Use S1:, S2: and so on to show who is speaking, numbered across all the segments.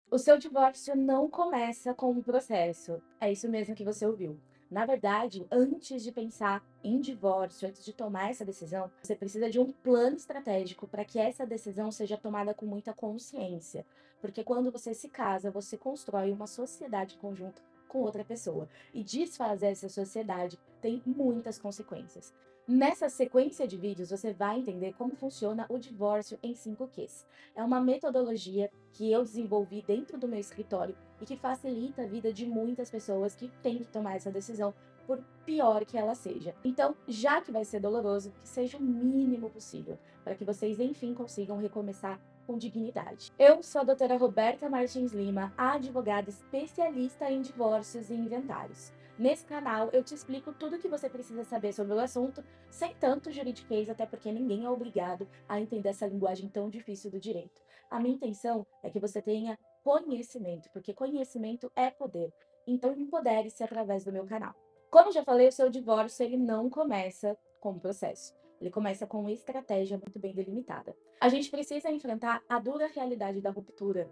S1: O seu divórcio não começa com um processo. É isso mesmo que você ouviu. Na verdade, antes de pensar em divórcio, antes de tomar essa decisão, você precisa de um plano estratégico para que essa decisão seja tomada com muita consciência. Porque quando você se casa, você constrói uma sociedade conjunto com outra pessoa. E desfazer essa sociedade tem muitas consequências. Nessa sequência de vídeos, você vai entender como funciona o divórcio em 5 Qs. É uma metodologia que eu desenvolvi dentro do meu escritório e que facilita a vida de muitas pessoas que têm que tomar essa decisão, por pior que ela seja. Então, já que vai ser doloroso, que seja o mínimo possível, para que vocês, enfim, consigam recomeçar com dignidade. Eu sou a doutora Roberta Martins Lima, advogada especialista em divórcios e inventários. Nesse canal, eu te explico tudo o que você precisa saber sobre o assunto, sem tanto juridiquês, até porque ninguém é obrigado a entender essa linguagem tão difícil do direito. A minha intenção é que você tenha conhecimento, porque conhecimento é poder. Então, empodere-se através do meu canal. Como eu já falei, o seu divórcio ele não começa com um processo. Ele começa com uma estratégia muito bem delimitada. A gente precisa enfrentar a dura realidade da ruptura.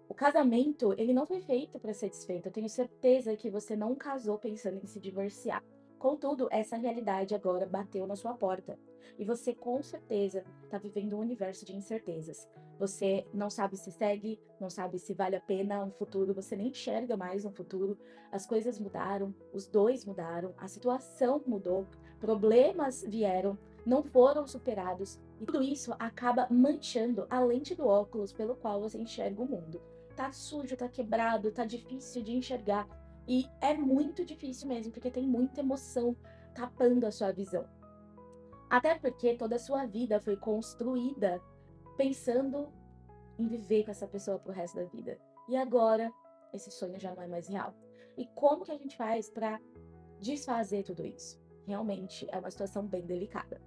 S1: O casamento, ele não foi feito para ser desfeito. Eu tenho certeza que você não casou pensando em se divorciar. Contudo, essa realidade agora bateu na sua porta. E você, com certeza, está vivendo um universo de incertezas. Você não sabe se segue, não sabe se vale a pena um futuro, você nem enxerga mais um futuro. As coisas mudaram, os dois mudaram, a situação mudou, problemas vieram, não foram superados. E tudo isso acaba manchando a lente do óculos pelo qual você enxerga o mundo. Tá sujo, tá quebrado, tá difícil de enxergar. E é muito difícil mesmo, porque tem muita emoção tapando a sua visão. Até porque toda a sua vida foi construída pensando em viver com essa pessoa pro resto da vida. E agora, esse sonho já não é mais real. E como que a gente faz para desfazer tudo isso? Realmente é uma situação bem delicada.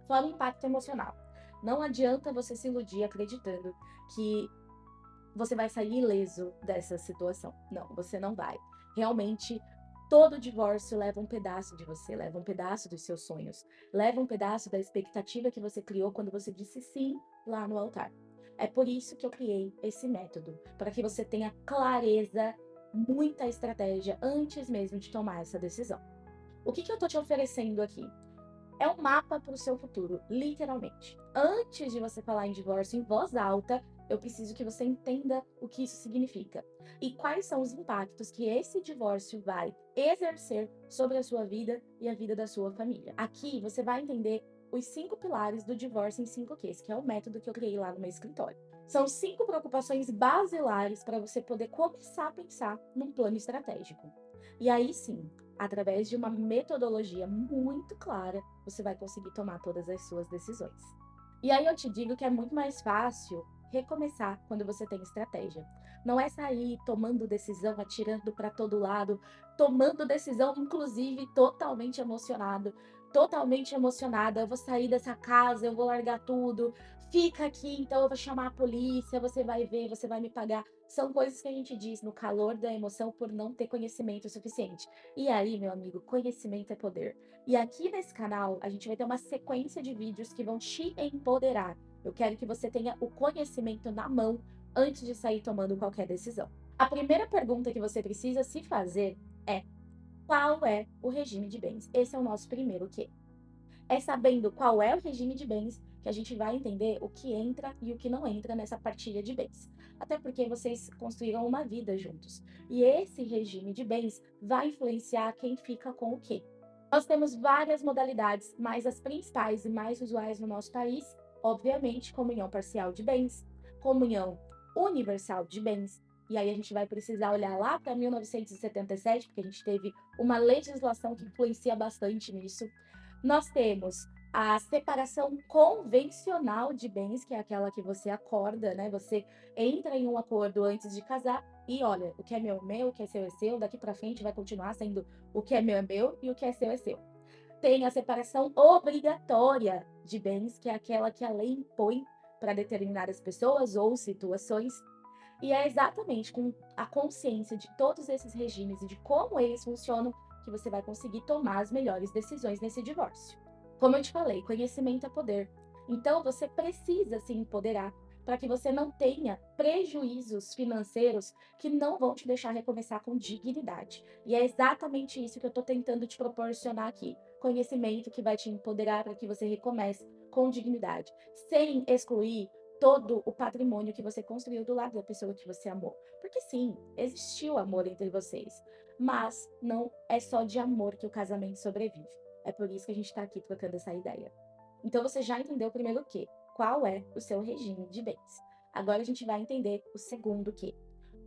S1: Fora o impacto emocional. Não adianta você se iludir acreditando que você vai sair ileso dessa situação. Não, você não vai. Realmente, todo divórcio leva um pedaço de você, leva um pedaço dos seus sonhos, leva um pedaço da expectativa que você criou quando você disse sim lá no altar. É por isso que eu criei esse método, para que você tenha clareza, muita estratégia antes mesmo de tomar essa decisão. O que eu estou te oferecendo aqui? É um mapa para o seu futuro, literalmente. Antes de você falar em divórcio em voz alta, eu preciso que você entenda o que isso significa e quais são os impactos que esse divórcio vai exercer sobre a sua vida e a vida da sua família. Aqui você vai entender os 5 pilares do divórcio em 5 Qs, que é o método que eu criei lá no meu escritório. São 5 preocupações basilares para você poder começar a pensar num plano estratégico. E aí sim, através de uma metodologia muito clara, você vai conseguir tomar todas as suas decisões. E aí eu te digo que é muito mais fácil recomeçar quando você tem estratégia. Não é sair tomando decisão, atirando para todo lado, tomando decisão, inclusive totalmente emocionado, totalmente emocionada. Eu vou sair dessa casa, eu vou largar tudo. Fica aqui, então eu vou chamar a polícia, você vai ver, você vai me pagar. São coisas que a gente diz no calor da emoção por não ter conhecimento suficiente. E aí, meu amigo, conhecimento é poder. E aqui nesse canal, a gente vai ter uma sequência de vídeos que vão te empoderar. Eu quero que você tenha o conhecimento na mão antes de sair tomando qualquer decisão. A primeira pergunta que você precisa se fazer é: qual é o regime de bens? Esse é o nosso primeiro quê. É sabendo qual é o regime de bens que a gente vai entender o que entra e o que não entra nessa partilha de bens. Até porque vocês construíram uma vida juntos. E esse regime de bens vai influenciar quem fica com o quê. Nós temos várias modalidades, mas as principais e mais usuais no nosso país, obviamente, comunhão parcial de bens, comunhão universal de bens, e aí a gente vai precisar olhar lá para 1977, porque a gente teve uma legislação que influencia bastante nisso. Nós temos a separação convencional de bens, que é aquela que você acorda, né? Você entra em um acordo antes de casar e olha, o que é meu, o que é seu, daqui para frente vai continuar sendo o que é meu e o que é seu. Tem a separação obrigatória de bens, que é aquela que a lei impõe para determinadas pessoas ou situações. E é exatamente com a consciência de todos esses regimes e de como eles funcionam que você vai conseguir tomar as melhores decisões nesse divórcio. Como eu te falei, conhecimento é poder. Então você precisa se empoderar para que você não tenha prejuízos financeiros que não vão te deixar recomeçar com dignidade. E é exatamente isso que eu estou tentando te proporcionar aqui. Conhecimento que vai te empoderar para que você recomece com dignidade, sem excluir todo o patrimônio que você construiu do lado da pessoa que você amou. Porque sim, existiu amor entre vocês, mas não é só de amor que o casamento sobrevive. É por isso que a gente está aqui trocando essa ideia. Então você já entendeu primeiro o quê? Qual é o seu regime de bens? Agora a gente vai entender o segundo quê?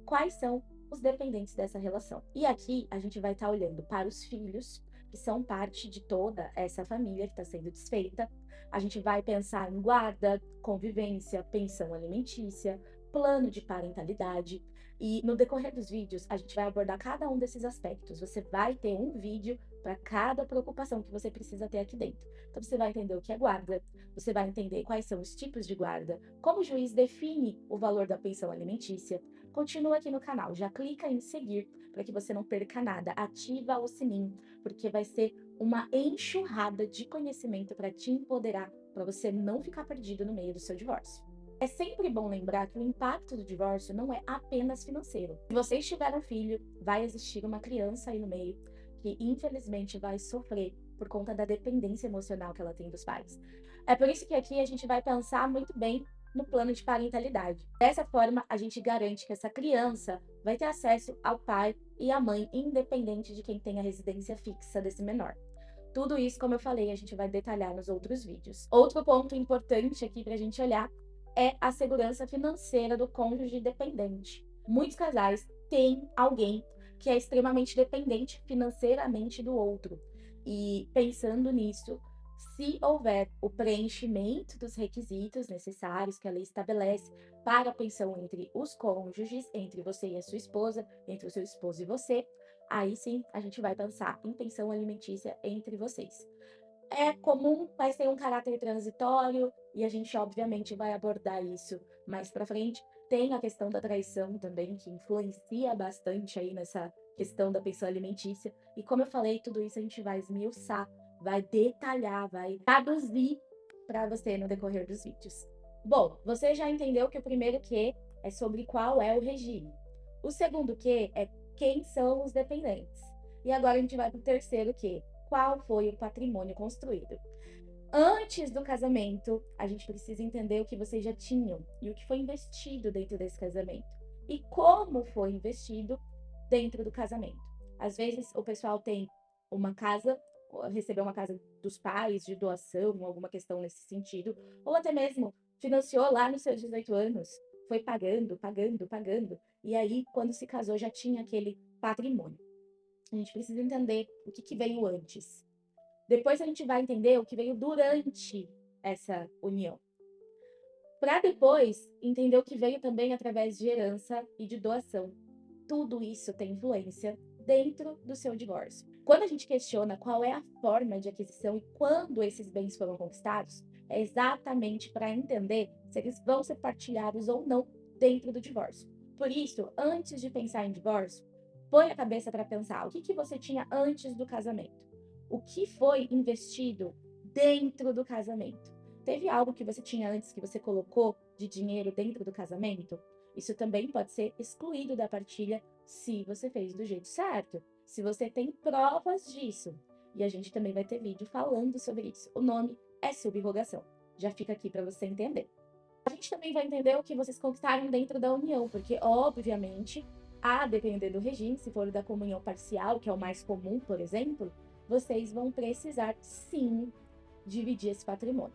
S1: Quais são os dependentes dessa relação? E aqui a gente vai estar olhando para os filhos, que são parte de toda essa família que está sendo desfeita. A gente vai pensar em guarda, convivência, pensão alimentícia, plano de parentalidade. E no decorrer dos vídeos, a gente vai abordar cada um desses aspectos. Você vai ter um vídeo para cada preocupação que você precisa ter aqui dentro. Então, você vai entender o que é guarda, você vai entender quais são os tipos de guarda, como o juiz define o valor da pensão alimentícia. Continua aqui no canal, já clica em seguir para que você não perca nada. Ativa o sininho, porque vai ser uma enxurrada de conhecimento para te empoderar, para você não ficar perdido no meio do seu divórcio. É sempre bom lembrar que o impacto do divórcio não é apenas financeiro. Se vocês tiveram um filho, vai existir uma criança aí no meio que infelizmente vai sofrer por conta da dependência emocional que ela tem dos pais. É por isso que aqui a gente vai pensar muito bem no plano de parentalidade. Dessa forma, a gente garante que essa criança vai ter acesso ao pai e à mãe, independente de quem tem a residência fixa desse menor. Tudo isso, como eu falei, a gente vai detalhar nos outros vídeos. Outro ponto importante aqui para a gente olhar é a segurança financeira do cônjuge dependente. Muitos casais têm alguém que é extremamente dependente financeiramente do outro. E pensando nisso, se houver o preenchimento dos requisitos necessários que a lei estabelece para a pensão entre os cônjuges, entre você e a sua esposa, entre o seu esposo e você, aí sim a gente vai pensar em pensão alimentícia entre vocês. É comum, mas tem um caráter transitório e a gente obviamente vai abordar isso mais para frente. Tem a questão da traição também, que influencia bastante aí nessa questão da pensão alimentícia. E como eu falei, tudo isso a gente vai esmiuçar, vai detalhar, vai traduzir para você no decorrer dos vídeos. Bom, você já entendeu que o primeiro Q é sobre qual é o regime. O segundo Q é quem são os dependentes. E agora a gente vai para o terceiro Q, qual foi o patrimônio construído. Antes do casamento, a gente precisa entender o que vocês já tinham e o que foi investido dentro desse casamento e como foi investido dentro do casamento. Às vezes o pessoal tem uma casa, recebeu uma casa dos pais de doação, alguma questão nesse sentido, ou até mesmo financiou lá nos seus 18 anos, foi pagando, pagando, pagando, e aí quando se casou já tinha aquele patrimônio. A gente precisa entender o que veio antes. Depois a gente vai entender o que veio durante essa união. Para depois entender o que veio também através de herança e de doação. Tudo isso tem influência dentro do seu divórcio. Quando a gente questiona qual é a forma de aquisição e quando esses bens foram conquistados, é exatamente para entender se eles vão ser partilhados ou não dentro do divórcio. Por isso, antes de pensar em divórcio, põe a cabeça para pensar o que você tinha antes do casamento. O que foi investido dentro do casamento? Teve algo que você tinha antes que você colocou de dinheiro dentro do casamento? Isso também pode ser excluído da partilha se você fez do jeito certo, se você tem provas disso. E a gente também vai ter vídeo falando sobre isso. O nome é subrogação. Já fica aqui para você entender. A gente também vai entender o que vocês conquistaram dentro da união, porque, obviamente, a depender do regime, se for da comunhão parcial, que é o mais comum, por exemplo, vocês vão precisar, sim, dividir esse patrimônio.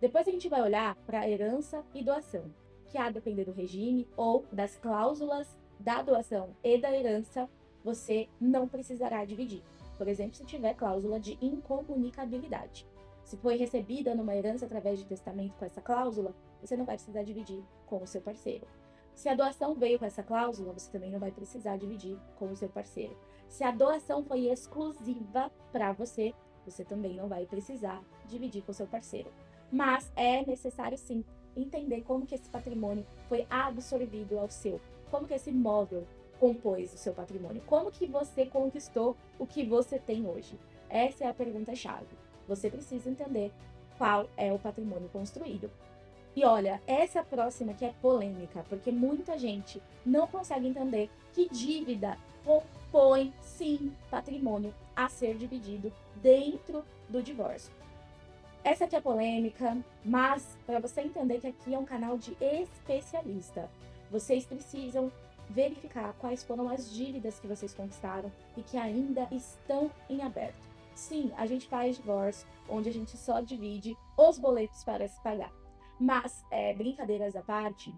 S1: Depois a gente vai olhar para a herança e doação, que a depender do regime ou das cláusulas da doação e da herança, você não precisará dividir. Por exemplo, se tiver cláusula de incomunicabilidade. Se foi recebida numa herança através de testamento com essa cláusula, você não vai precisar dividir com o seu parceiro. Se a doação veio com essa cláusula, você também não vai precisar dividir com o seu parceiro. Se a doação foi exclusiva para você, você também não vai precisar dividir com o seu parceiro. Mas é necessário sim entender como que esse patrimônio foi absorvido ao seu, como que esse imóvel compôs o seu patrimônio, como que você conquistou o que você tem hoje. Essa é a pergunta-chave. Você precisa entender qual é o patrimônio construído. E olha, essa próxima que é polêmica, porque muita gente não consegue entender que dívida compõe, sim, patrimônio a ser dividido dentro do divórcio. Essa aqui é polêmica, mas para você entender que aqui é um canal de especialista, vocês precisam verificar quais foram as dívidas que vocês conquistaram e que ainda estão em aberto. Sim, a gente faz divórcio, onde a gente só divide os boletos para se pagar. Mas, brincadeiras à parte,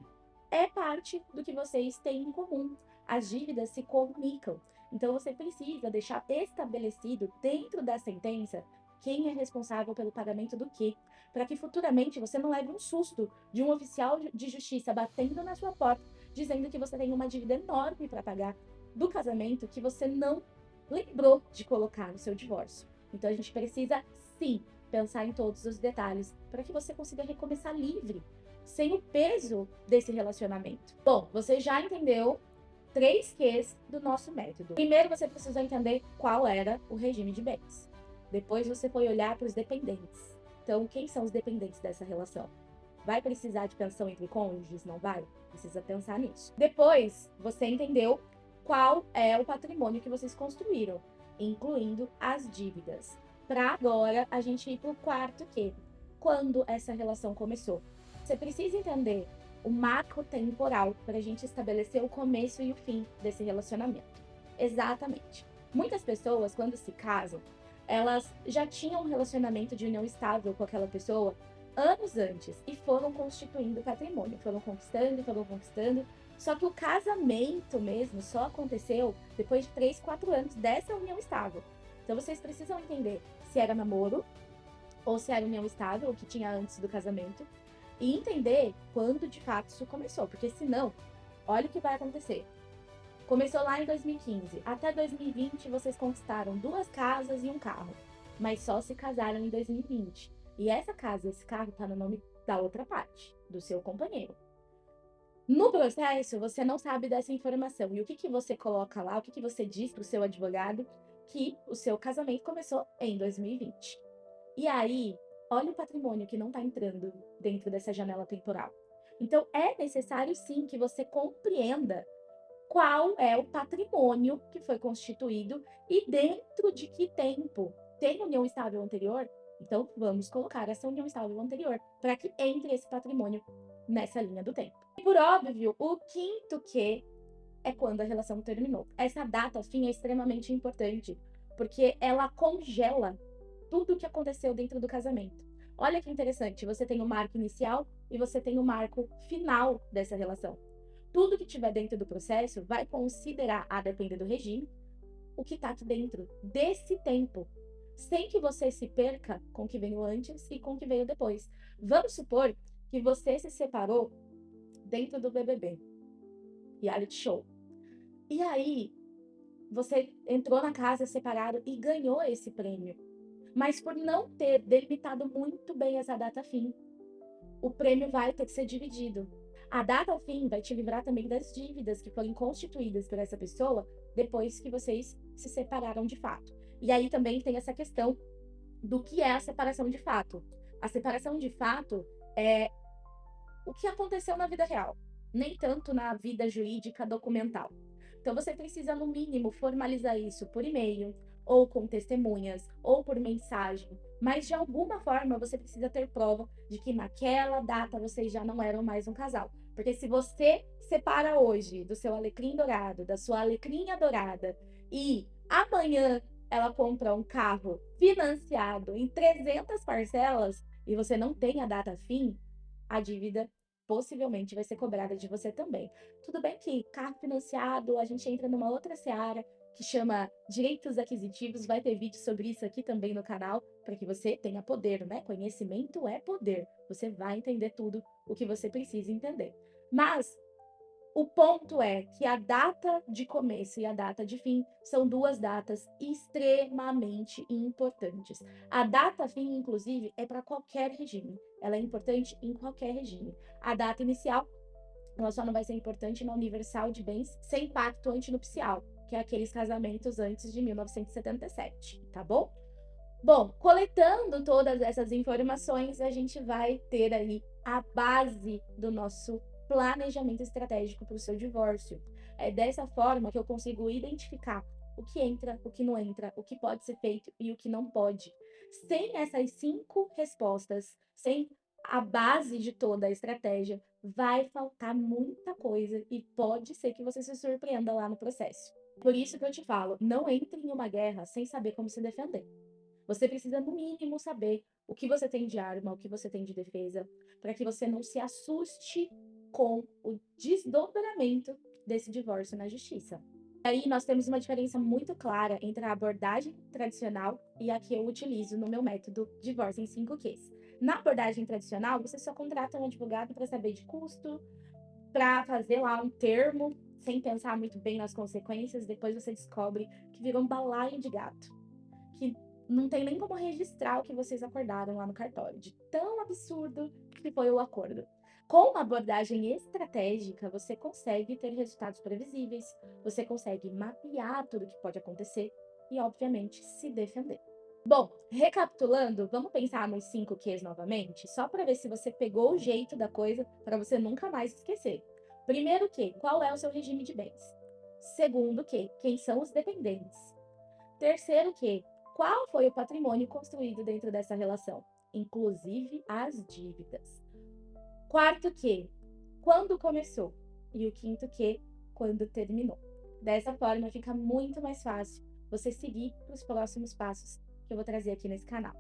S1: é parte do que vocês têm em comum. As dívidas se comunicam. Então, você precisa deixar estabelecido dentro da sentença quem é responsável pelo pagamento do quê, para que futuramente você não leve um susto de um oficial de justiça batendo na sua porta, dizendo que você tem uma dívida enorme para pagar do casamento que você não lembrou de colocar no seu divórcio. Então a gente precisa, sim, pensar em todos os detalhes para que você consiga recomeçar livre, sem o peso desse relacionamento. Bom, você já entendeu 3 Qs do nosso método. Primeiro, você precisou entender qual era o regime de bens. Depois você foi olhar para os dependentes. Então, quem são os dependentes dessa relação? Vai precisar de pensão entre cônjuges? Não vai? Precisa pensar nisso. Depois, você entendeu qual é o patrimônio que vocês construíram, incluindo as dívidas. Para agora, a gente ir para o quarto Q. Quando essa relação começou? Você precisa entender o marco temporal para a gente estabelecer o começo e o fim desse relacionamento. Exatamente. Muitas pessoas, quando se casam, elas já tinham um relacionamento de união estável com aquela pessoa anos antes e foram constituindo patrimônio, foram conquistando. Só que o casamento mesmo só aconteceu depois de 3, 4 anos dessa união estável. Então vocês precisam entender se era namoro ou se era união estável, o que tinha antes do casamento, e entender quando de fato isso começou, porque senão, olha o que vai acontecer. Começou lá em 2015. Até 2020, vocês conquistaram 2 casas e um carro, mas só se casaram em 2020. E essa casa, esse carro, está no nome da outra parte, do seu companheiro. No processo, você não sabe dessa informação. E o que você coloca lá, o que você diz para o seu advogado que o seu casamento começou em 2020. E aí, olha o patrimônio que não está entrando dentro dessa janela temporal. Então, é necessário sim que você compreenda qual é o patrimônio que foi constituído e dentro de que tempo. Tem união estável anterior? Então, vamos colocar essa união estável anterior para que entre esse patrimônio nessa linha do tempo. E por óbvio, o quinto Q é quando a relação terminou. Essa data fim é extremamente importante, porque ela congela tudo o que aconteceu dentro do casamento. Olha que interessante, você tem o marco inicial e você tem o marco final dessa relação. Tudo que tiver dentro do processo vai considerar, a depender do regime, o que está aqui dentro desse tempo, sem que você se perca com o que veio antes e com o que veio depois. Vamos supor que você se separou dentro do BBB, reality show. E aí, você entrou na casa separado e ganhou esse prêmio. Mas por não ter delimitado muito bem essa data fim, o prêmio vai ter que ser dividido. A data fim vai te livrar também das dívidas que foram constituídas por essa pessoa depois que vocês se separaram de fato. E aí também tem essa questão do que é a separação de fato. A separação de fato é o que aconteceu na vida real, nem tanto na vida jurídica documental. Então você precisa, no mínimo, formalizar isso por e-mail, ou com testemunhas, ou por mensagem, mas de alguma forma você precisa ter prova de que naquela data vocês já não eram mais um casal. Porque se você separa hoje do seu alecrim dourado, da sua alecrinha dourada, e amanhã ela compra um carro financiado em 300 parcelas e você não tem a data fim, a dívida possivelmente vai ser cobrada de você também. Tudo bem que carro financiado, a gente entra numa outra seara que chama direitos aquisitivos, vai ter vídeo sobre isso aqui também no canal, para que você tenha poder, né? Conhecimento é poder. Você vai entender tudo o que você precisa entender. Mas o ponto é que a data de começo e a data de fim são 2 datas extremamente importantes. A data fim, inclusive, é para qualquer regime. Ela é importante em qualquer regime. A data inicial, ela só não vai ser importante na universal de bens sem pacto antinupcial, que é aqueles casamentos antes de 1977, tá bom? Bom, coletando todas essas informações, a gente vai ter aí a base do nosso planejamento estratégico para o seu divórcio. É dessa forma que eu consigo identificar o que entra, o que não entra, o que pode ser feito e o que não pode. Sem essas 5 respostas, sem a base de toda a estratégia, vai faltar muita coisa e pode ser que você se surpreenda lá no processo. Por isso que eu te falo, não entre em uma guerra sem saber como se defender. Você precisa, no mínimo, saber o que você tem de arma, o que você tem de defesa, para que você não se assuste com o desdobramento desse divórcio na justiça. Aí nós temos uma diferença muito clara entre a abordagem tradicional e a que eu utilizo no meu método Divórcio em 5 Qs. Na abordagem tradicional, você só contrata um advogado para saber de custo, para fazer lá um termo, sem pensar muito bem nas consequências, depois você descobre que virou um balaio de gato, que não tem nem como registrar o que vocês acordaram lá no cartório, de tão absurdo que foi o acordo. Com uma abordagem estratégica, você consegue ter resultados previsíveis, você consegue mapear tudo o que pode acontecer e, obviamente, se defender. Bom, recapitulando, vamos pensar nos 5 Qs novamente, só para ver se você pegou o jeito da coisa para você nunca mais esquecer. Primeiro Q, qual é o seu regime de bens? Segundo Q, quem são os dependentes? Terceiro Q, qual foi o patrimônio construído dentro dessa relação, inclusive as dívidas? Quarto Q, quando começou? E o quinto Q, quando terminou. Dessa forma, fica muito mais fácil você seguir para os próximos passos que eu vou trazer aqui nesse canal.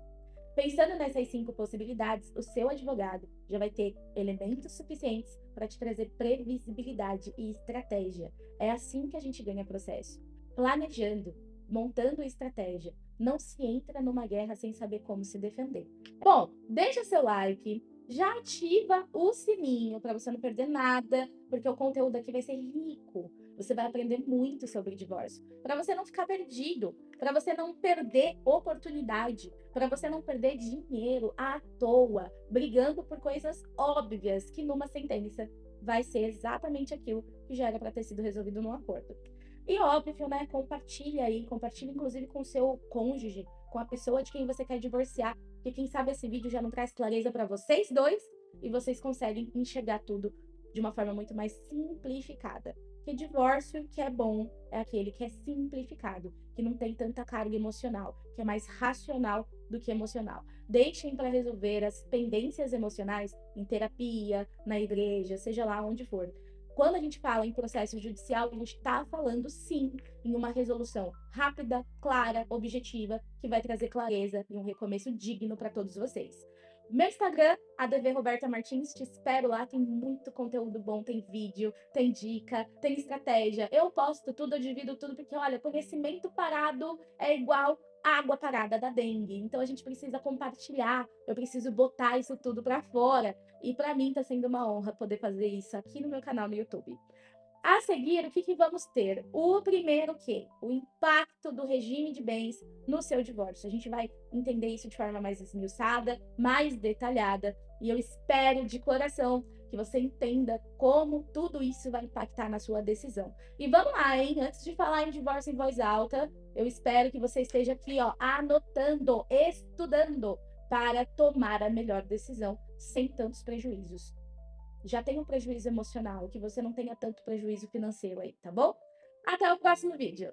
S1: Pensando nessas 5 possibilidades, o seu advogado já vai ter elementos suficientes para te trazer previsibilidade e estratégia. É assim que a gente ganha processo. Planejando, montando estratégia. Não se entra numa guerra sem saber como se defender. Bom, deixa seu like, já ativa o sininho para você não perder nada, porque o conteúdo aqui vai ser rico. Você vai aprender muito sobre divórcio, para você não ficar perdido, para você não perder oportunidade, para você não perder dinheiro à toa, brigando por coisas óbvias que numa sentença vai ser exatamente aquilo que já era para ter sido resolvido num acordo. E óbvio, né? Compartilha aí, compartilha inclusive com o seu cônjuge, com a pessoa de quem você quer divorciar, porque quem sabe esse vídeo já não traz clareza para vocês dois e vocês conseguem enxergar tudo de uma forma muito mais simplificada. Que divórcio que é bom é aquele que é simplificado, que não tem tanta carga emocional, que é mais racional do que emocional. Deixem para resolver as pendências emocionais em terapia, na igreja, seja lá onde for. Quando a gente fala em processo judicial, a gente está falando sim em uma resolução rápida, clara, objetiva, que vai trazer clareza e um recomeço digno para todos vocês. Meu Instagram, ADV Roberta Martins, te espero lá, tem muito conteúdo bom, tem vídeo, tem dica, tem estratégia. Eu posto tudo, eu divido tudo, porque olha, conhecimento parado é igual água parada da dengue. Então a gente precisa compartilhar, eu preciso botar isso tudo para fora. E para mim está sendo uma honra poder fazer isso aqui no meu canal no YouTube. A seguir, o que vamos ter? O primeiro que? O impacto do regime de bens no seu divórcio. A gente vai entender isso de forma mais esmiuçada, mais detalhada, e eu espero de coração que você entenda como tudo isso vai impactar na sua decisão. E vamos lá, hein? Antes de falar em divórcio em voz alta, eu espero que você esteja aqui, ó, anotando, estudando para tomar a melhor decisão sem tantos prejuízos. Já tem um prejuízo emocional, que você não tenha tanto prejuízo financeiro aí, tá bom? Até o próximo vídeo!